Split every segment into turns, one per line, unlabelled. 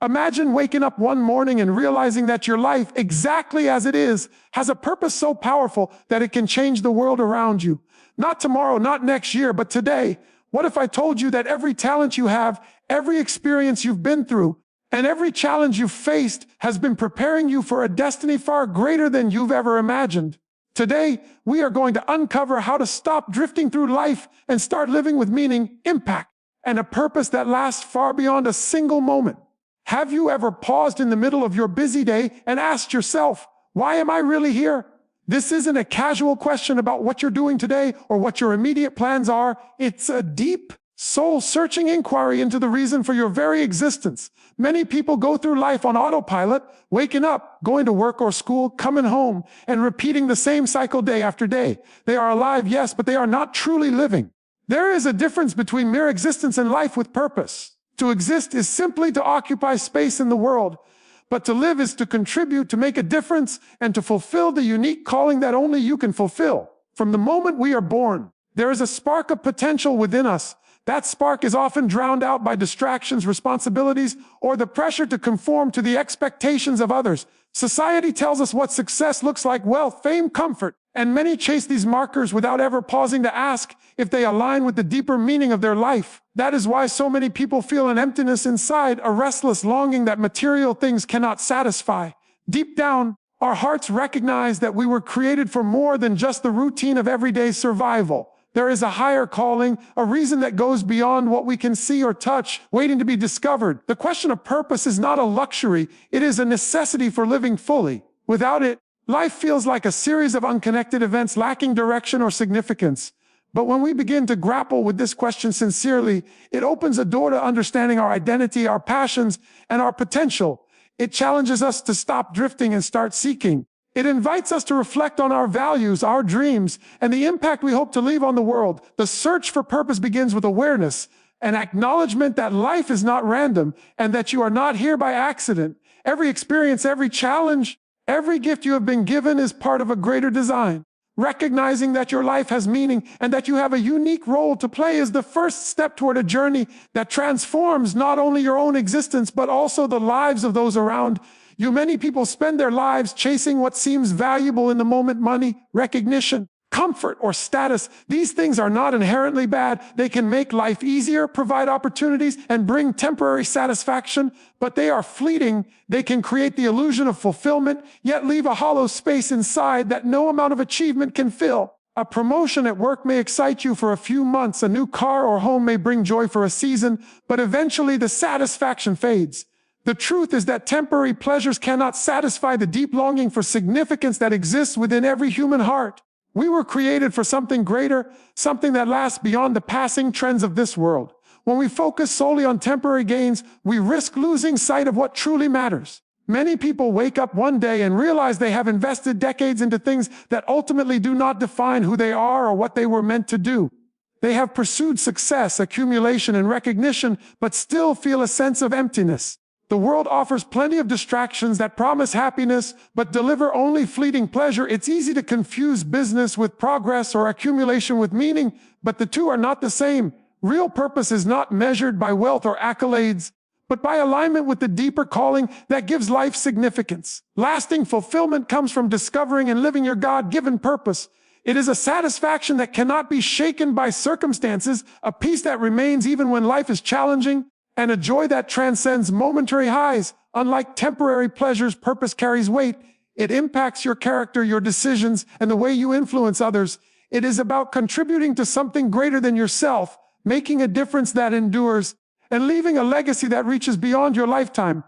Imagine waking up one morning and realizing that your life, exactly as it is, has a purpose so powerful that it can change the world around you. Not tomorrow, not next year, but today. What if I told you that every talent you have, every experience you've been through, and every challenge you've faced has been preparing you for a destiny far greater than you've ever imagined? Today, we are going to uncover how to stop drifting through life and start living with meaning, impact, and a purpose that lasts far beyond a single moment. Have you ever paused in the middle of your busy day and asked yourself, why am I really here? This isn't a casual question about what you're doing today or what your immediate plans are. It's a deep, soul-searching inquiry into the reason for your very existence. Many people go through life on autopilot, waking up, going to work or school, coming home, and repeating the same cycle day after day. They are alive, yes, but they are not truly living. There is a difference between mere existence and life with purpose. To exist is simply to occupy space in the world, but to live is to contribute, to make a difference, and to fulfill the unique calling that only you can fulfill. From the moment we are born, there is a spark of potential within us. That spark is often drowned out by distractions, responsibilities, or the pressure to conform to the expectations of others. Society tells us what success looks like: wealth, fame, comfort, and many chase these markers without ever pausing to ask if they align with the deeper meaning of their life. That is why so many people feel an emptiness inside, a restless longing that material things cannot satisfy. Deep down, our hearts recognize that we were created for more than just the routine of everyday survival. There is a higher calling, a reason that goes beyond what we can see or touch, waiting to be discovered. The question of purpose is not a luxury, it is a necessity for living fully. Without it, life feels like a series of unconnected events lacking direction or significance. But when we begin to grapple with this question sincerely, it opens a door to understanding our identity, our passions, and our potential. It challenges us to stop drifting and start seeking. It invites us to reflect on our values, our dreams, and the impact we hope to leave on the world. The search for purpose begins with awareness, an acknowledgement that life is not random and that you are not here by accident. Every experience, every challenge, every gift you have been given is part of a greater design. Recognizing that your life has meaning and that you have a unique role to play is the first step toward a journey that transforms not only your own existence, but also the lives of those around you. Many people spend their lives chasing what seems valuable in the moment: money, recognition, comfort, or status. These things are not inherently bad. They can make life easier, provide opportunities, and bring temporary satisfaction, but they are fleeting. They can create the illusion of fulfillment, yet leave a hollow space inside that no amount of achievement can fill. A promotion at work may excite you for a few months. A new car or home may bring joy for a season, but eventually the satisfaction fades. The truth is that temporary pleasures cannot satisfy the deep longing for significance that exists within every human heart. We were created for something greater, something that lasts beyond the passing trends of this world. When we focus solely on temporary gains, we risk losing sight of what truly matters. Many people wake up one day and realize they have invested decades into things that ultimately do not define who they are or what they were meant to do. They have pursued success, accumulation, and recognition, but still feel a sense of emptiness. The world offers plenty of distractions that promise happiness, but deliver only fleeting pleasure. It's easy to confuse business with progress or accumulation with meaning, but the two are not the same. Real purpose is not measured by wealth or accolades, but by alignment with the deeper calling that gives life significance. Lasting fulfillment comes from discovering and living your God-given purpose. It is a satisfaction that cannot be shaken by circumstances, a peace that remains even when life is challenging, and a joy that transcends momentary highs. Unlike temporary pleasures, purpose carries weight. It impacts your character, your decisions, and the way you influence others. It is about contributing to something greater than yourself, making a difference that endures, and leaving a legacy that reaches beyond your lifetime.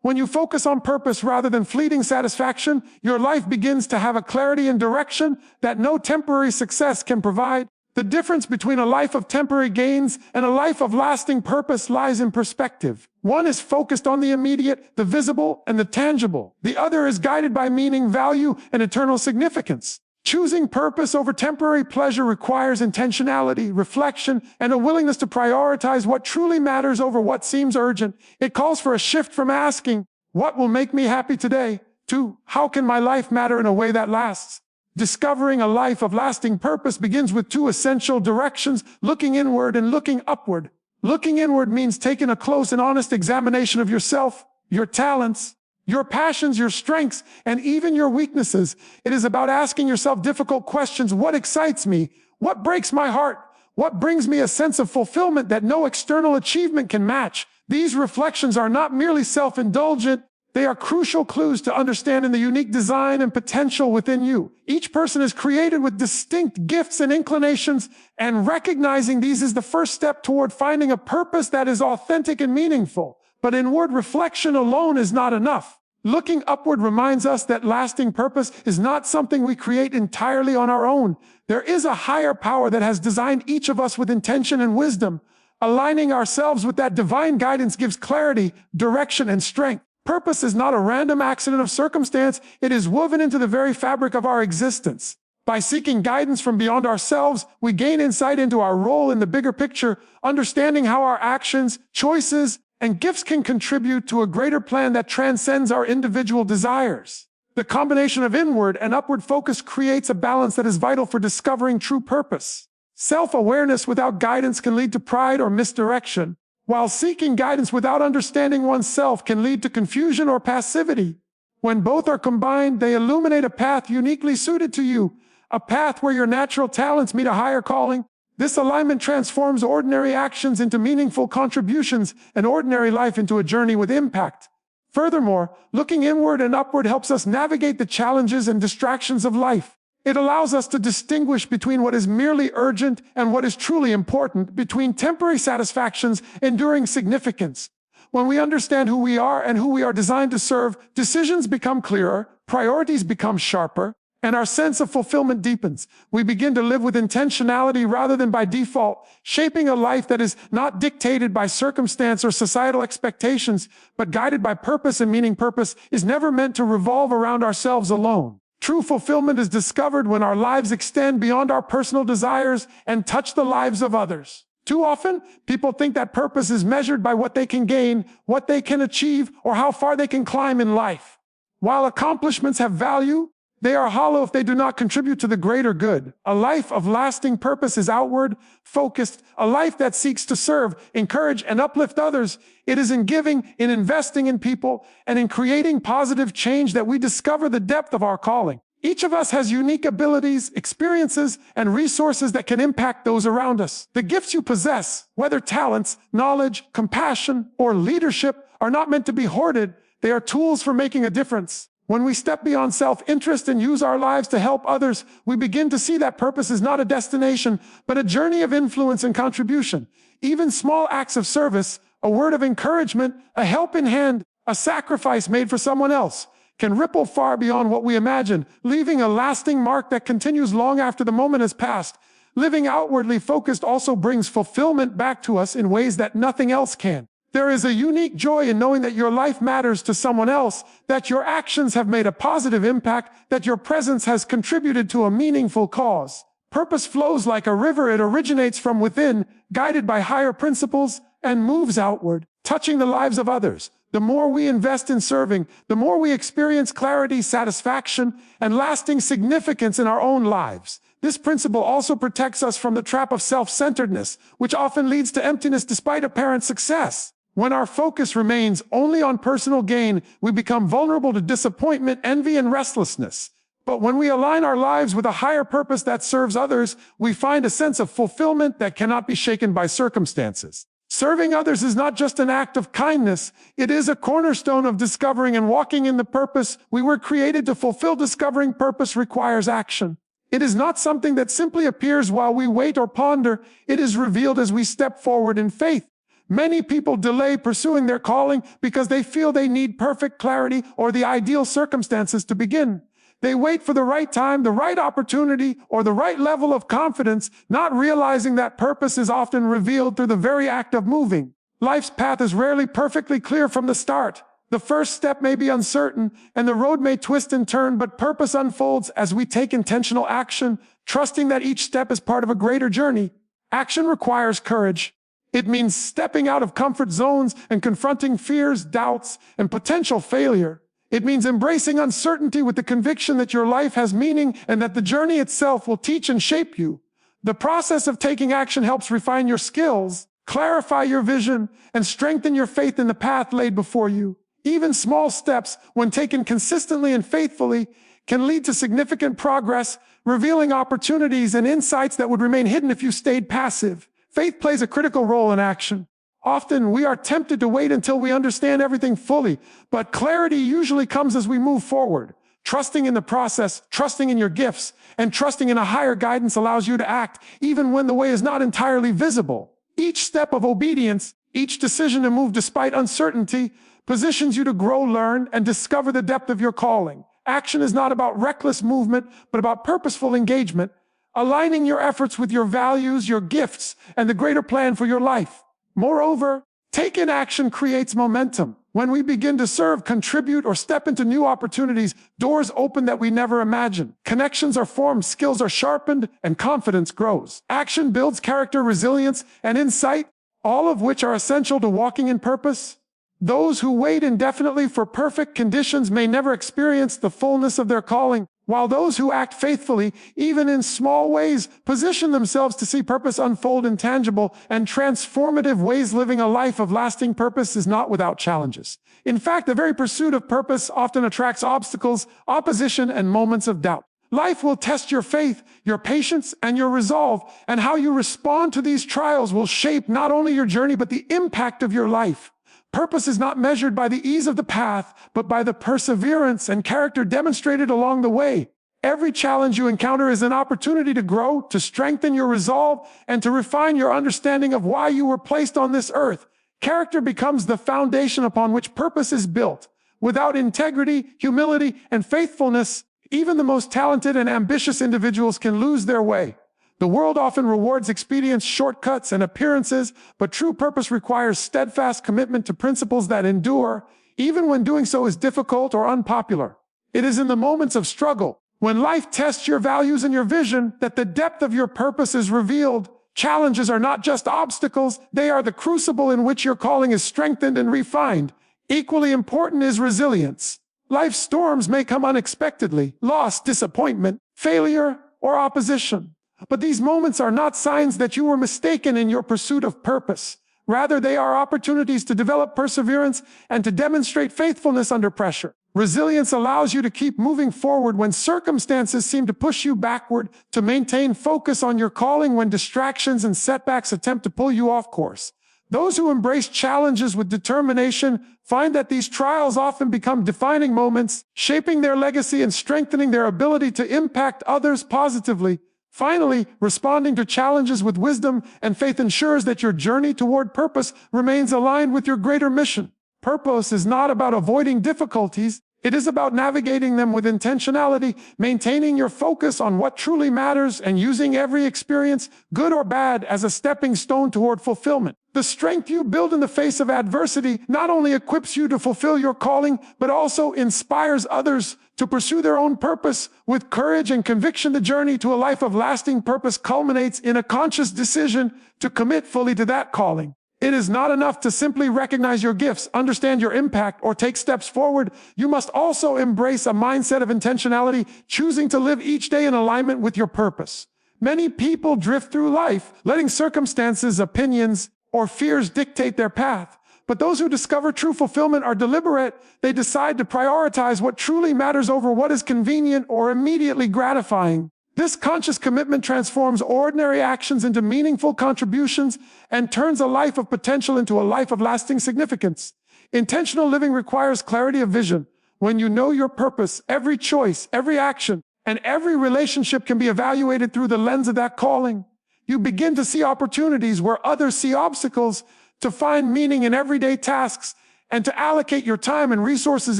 When you focus on purpose rather than fleeting satisfaction, your life begins to have a clarity and direction that no temporary success can provide. The difference between a life of temporary gains and a life of lasting purpose lies in perspective. One is focused on the immediate, the visible, and the tangible. The other is guided by meaning, value, and eternal significance. Choosing purpose over temporary pleasure requires intentionality, reflection, and a willingness to prioritize what truly matters over what seems urgent. It calls for a shift from asking, "What will make me happy today?" to "How can my life matter in a way that lasts?" Discovering a life of lasting purpose begins with two essential directions: looking inward and looking upward. Looking inward means taking a close and honest examination of yourself. your talents, your passions, your strengths, and even your weaknesses. It is about asking yourself difficult questions. What excites me? What breaks my heart? What brings me a sense of fulfillment that no external achievement can match? These reflections are not merely self-indulgent. They are crucial clues to understanding the unique design and potential within you. Each person is created with distinct gifts and inclinations, and recognizing these is the first step toward finding a purpose that is authentic and meaningful. But inward reflection alone is not enough. Looking upward reminds us that lasting purpose is not something we create entirely on our own. There is a higher power that has designed each of us with intention and wisdom. Aligning ourselves with that divine guidance gives clarity, direction, and strength. Purpose is not a random accident of circumstance. It is woven into the very fabric of our existence. By seeking guidance from beyond ourselves, we gain insight into our role in the bigger picture, understanding how our actions, choices, and gifts can contribute to a greater plan that transcends our individual desires. The combination of inward and upward focus creates a balance that is vital for discovering true purpose. Self-awareness without guidance can lead to pride or misdirection, while seeking guidance without understanding oneself can lead to confusion or passivity. When both are combined, they illuminate a path uniquely suited to you, a path where your natural talents meet a higher calling. This alignment transforms ordinary actions into meaningful contributions and ordinary life into a journey with impact. Furthermore, looking inward and upward helps us navigate the challenges and distractions of life. It allows us to distinguish between what is merely urgent and what is truly important, between temporary satisfactions, enduring significance. When we understand who we are and who we are designed to serve, decisions become clearer, priorities become sharper, and our sense of fulfillment deepens. We begin to live with intentionality rather than by default, shaping a life that is not dictated by circumstance or societal expectations, but guided by purpose and meaning. Purpose is never meant to revolve around ourselves alone. True fulfillment is discovered when our lives extend beyond our personal desires and touch the lives of others. Too often, people think that purpose is measured by what they can gain, what they can achieve, or how far they can climb in life. While accomplishments have value, they are hollow if they do not contribute to the greater good. A life of lasting purpose is outward, focused, a life that seeks to serve, encourage, and uplift others. It is in giving, in investing in people, and in creating positive change that we discover the depth of our calling. Each of us has unique abilities, experiences, and resources that can impact those around us. The gifts you possess, whether talents, knowledge, compassion, or leadership, are not meant to be hoarded. They are tools for making a difference. When we step beyond self-interest and use our lives to help others, we begin to see that purpose is not a destination, but a journey of influence and contribution. Even small acts of service, a word of encouragement, a helping hand, a sacrifice made for someone else, can ripple far beyond what we imagine, leaving a lasting mark that continues long after the moment has passed. Living outwardly focused also brings fulfillment back to us in ways that nothing else can. There is a unique joy in knowing that your life matters to someone else, that your actions have made a positive impact, that your presence has contributed to a meaningful cause. Purpose flows like a river. It originates from within, guided by higher principles, and moves outward, touching the lives of others. The more we invest in serving, the more we experience clarity, satisfaction, and lasting significance in our own lives. This principle also protects us from the trap of self-centeredness, which often leads to emptiness despite apparent success. When our focus remains only on personal gain, we become vulnerable to disappointment, envy, and restlessness. But when we align our lives with a higher purpose that serves others, we find a sense of fulfillment that cannot be shaken by circumstances. Serving others is not just an act of kindness, it is a cornerstone of discovering and walking in the purpose we were created to fulfill. Discovering purpose requires action. It is not something that simply appears while we wait or ponder. It is revealed as we step forward in faith. Many people delay pursuing their calling because they feel they need perfect clarity or the ideal circumstances to begin. They wait for the right time, the right opportunity, or the right level of confidence, not realizing that purpose is often revealed through the very act of moving. Life's path is rarely perfectly clear from the start. The first step may be uncertain, and the road may twist and turn, but purpose unfolds as we take intentional action, trusting that each step is part of a greater journey. Action requires courage. It means stepping out of comfort zones and confronting fears, doubts, and potential failure. It means embracing uncertainty with the conviction that your life has meaning and that the journey itself will teach and shape you. The process of taking action helps refine your skills, clarify your vision, and strengthen your faith in the path laid before you. Even small steps, when taken consistently and faithfully, can lead to significant progress, revealing opportunities and insights that would remain hidden if you stayed passive. Faith plays a critical role in action. Often we are tempted to wait until we understand everything fully, but clarity usually comes as we move forward. Trusting in the process, trusting in your gifts, and trusting in a higher guidance allows you to act even when the way is not entirely visible. Each step of obedience, each decision to move despite uncertainty, positions you to grow, learn, and discover the depth of your calling. Action is not about reckless movement, but about purposeful engagement, aligning your efforts with your values, your gifts, and the greater plan for your life. Moreover, taking action creates momentum. When we begin to serve, contribute, or step into new opportunities, doors open that we never imagined. Connections are formed, skills are sharpened, and confidence grows. Action builds character, resilience, and insight, all of which are essential to walking in purpose. Those who wait indefinitely for perfect conditions may never experience the fullness of their calling, while those who act faithfully, even in small ways, position themselves to see purpose unfold in tangible and transformative ways. Living a life of lasting purpose is not without challenges. In fact, the very pursuit of purpose often attracts obstacles, opposition, and moments of doubt. Life will test your faith, your patience, and your resolve, and how you respond to these trials will shape not only your journey but the impact of your life. Purpose is not measured by the ease of the path, but by the perseverance and character demonstrated along the way. Every challenge you encounter is an opportunity to grow, to strengthen your resolve, and to refine your understanding of why you were placed on this earth. Character becomes the foundation upon which purpose is built. Without integrity, humility, and faithfulness, even the most talented and ambitious individuals can lose their way. The world often rewards expedience, shortcuts, and appearances, but true purpose requires steadfast commitment to principles that endure, even when doing so is difficult or unpopular. It is in the moments of struggle, when life tests your values and your vision, that the depth of your purpose is revealed. Challenges are not just obstacles, they are the crucible in which your calling is strengthened and refined. Equally important is resilience. Life's storms may come unexpectedly: loss, disappointment, failure, or opposition. But these moments are not signs that you were mistaken in your pursuit of purpose. Rather, they are opportunities to develop perseverance and to demonstrate faithfulness under pressure. Resilience allows you to keep moving forward when circumstances seem to push you backward, to maintain focus on your calling when distractions and setbacks attempt to pull you off course. Those who embrace challenges with determination find that these trials often become defining moments, shaping their legacy and strengthening their ability to impact others positively. Finally, responding to challenges with wisdom and faith ensures that your journey toward purpose remains aligned with your greater mission. Purpose is not about avoiding difficulties. It is about navigating them with intentionality, maintaining your focus on what truly matters, and using every experience, good or bad, as a stepping stone toward fulfillment. The strength you build in the face of adversity not only equips you to fulfill your calling, but also inspires others to pursue their own purpose. With courage and conviction, the journey to a life of lasting purpose culminates in a conscious decision to commit fully to that calling. It is not enough to simply recognize your gifts, understand your impact, or take steps forward. You must also embrace a mindset of intentionality, choosing to live each day in alignment with your purpose. Many people drift through life, letting circumstances, opinions, or fears dictate their path. But those who discover true fulfillment are deliberate. They decide to prioritize what truly matters over what is convenient or immediately gratifying. This conscious commitment transforms ordinary actions into meaningful contributions and turns a life of potential into a life of lasting significance. Intentional living requires clarity of vision. When you know your purpose, every choice, every action, and every relationship can be evaluated through the lens of that calling. You begin to see opportunities where others see obstacles, to find meaning in everyday tasks, and to allocate your time and resources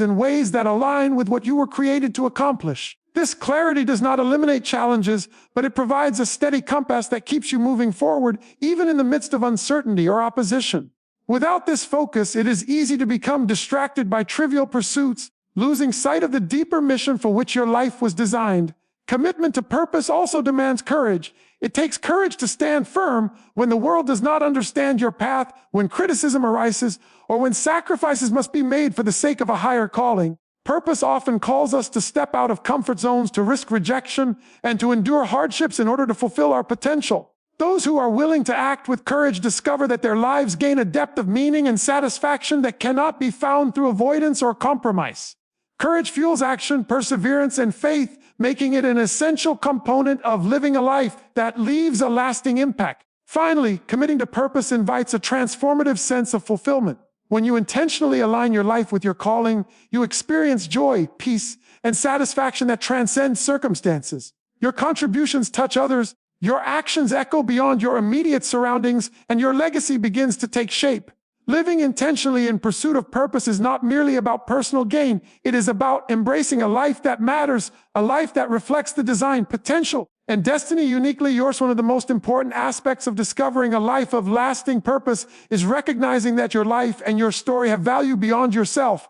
in ways that align with what you were created to accomplish. This clarity does not eliminate challenges, but it provides a steady compass that keeps you moving forward, even in the midst of uncertainty or opposition. Without this focus, it is easy to become distracted by trivial pursuits, losing sight of the deeper mission for which your life was designed. Commitment to purpose also demands courage. It takes courage to stand firm when the world does not understand your path, when criticism arises, or when sacrifices must be made for the sake of a higher calling. Purpose often calls us to step out of comfort zones, to risk rejection, and to endure hardships in order to fulfill our potential. Those who are willing to act with courage discover that their lives gain a depth of meaning and satisfaction that cannot be found through avoidance or compromise. Courage fuels action, perseverance, and faith, making it an essential component of living a life that leaves a lasting impact. Finally, committing to purpose invites a transformative sense of fulfillment. When you intentionally align your life with your calling, you experience joy, peace, and satisfaction that transcends circumstances. Your contributions touch others, your actions echo beyond your immediate surroundings, and your legacy begins to take shape. Living intentionally in pursuit of purpose is not merely about personal gain. It is about embracing a life that matters, a life that reflects the design, potential, and destiny uniquely yours. One of the most important aspects of discovering a life of lasting purpose is recognizing that your life and your story have value beyond yourself.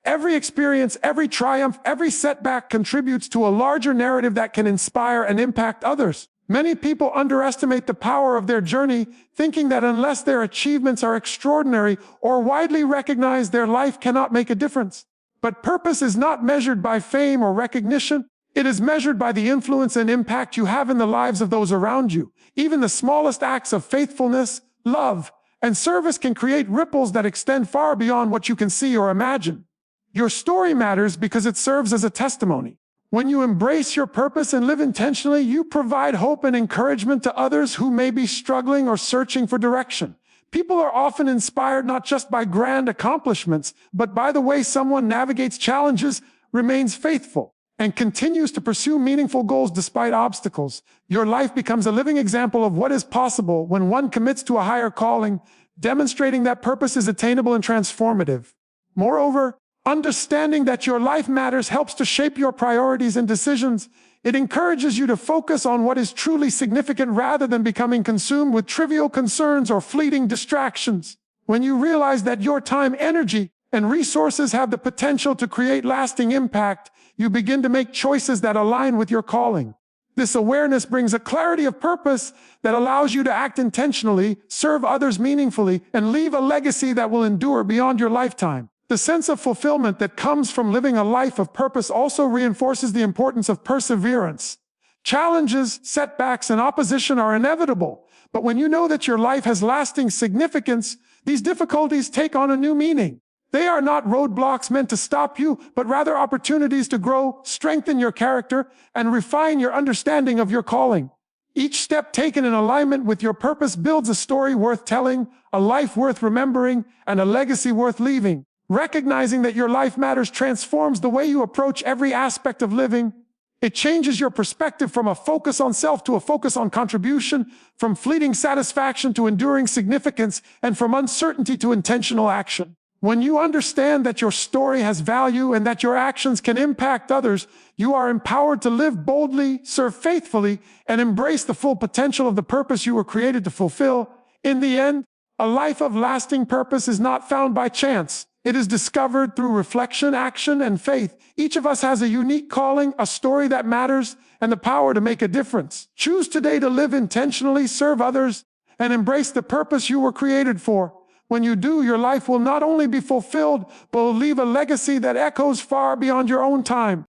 Every experience, every triumph, every setback contributes to a larger narrative that can inspire and impact others. Many people underestimate the power of their journey, thinking that unless their achievements are extraordinary or widely recognized, their life cannot make a difference. But purpose is not measured by fame or recognition. It is measured by the influence and impact you have in the lives of those around you. Even the smallest acts of faithfulness, love, and service can create ripples that extend far beyond what you can see or imagine. Your story matters because it serves as a testimony. When you embrace your purpose and live intentionally, you provide hope and encouragement to others who may be struggling or searching for direction. People are often inspired not just by grand accomplishments, but by the way someone navigates challenges, remains faithful, and continues to pursue meaningful goals despite obstacles. Your life becomes a living example of what is possible when one commits to a higher calling, demonstrating that purpose is attainable and transformative. Moreover, understanding that your life matters helps to shape your priorities and decisions. It encourages you to focus on what is truly significant rather than becoming consumed with trivial concerns or fleeting distractions. When you realize that your time, energy, and resources have the potential to create lasting impact, you begin to make choices that align with your calling. This awareness brings a clarity of purpose that allows you to act intentionally, serve others meaningfully, and leave a legacy that will endure beyond your lifetime. The sense of fulfillment that comes from living a life of purpose also reinforces the importance of perseverance. Challenges, setbacks, and opposition are inevitable, but when you know that your life has lasting significance, these difficulties take on a new meaning. They are not roadblocks meant to stop you, but rather opportunities to grow, strengthen your character, and refine your understanding of your calling. Each step taken in alignment with your purpose builds a story worth telling, a life worth remembering, and a legacy worth leaving. Recognizing that your life matters transforms the way you approach every aspect of living. It changes your perspective from a focus on self to a focus on contribution, from fleeting satisfaction to enduring significance, and from uncertainty to intentional action. When you understand that your story has value and that your actions can impact others, you are empowered to live boldly, serve faithfully, and embrace the full potential of the purpose you were created to fulfill. In the end, a life of lasting purpose is not found by chance. It is discovered through reflection, action, and faith. Each of us has a unique calling, a story that matters, and the power to make a difference. Choose today to live intentionally, serve others, and embrace the purpose you were created for. When you do, your life will not only be fulfilled, but will leave a legacy that echoes far beyond your own time.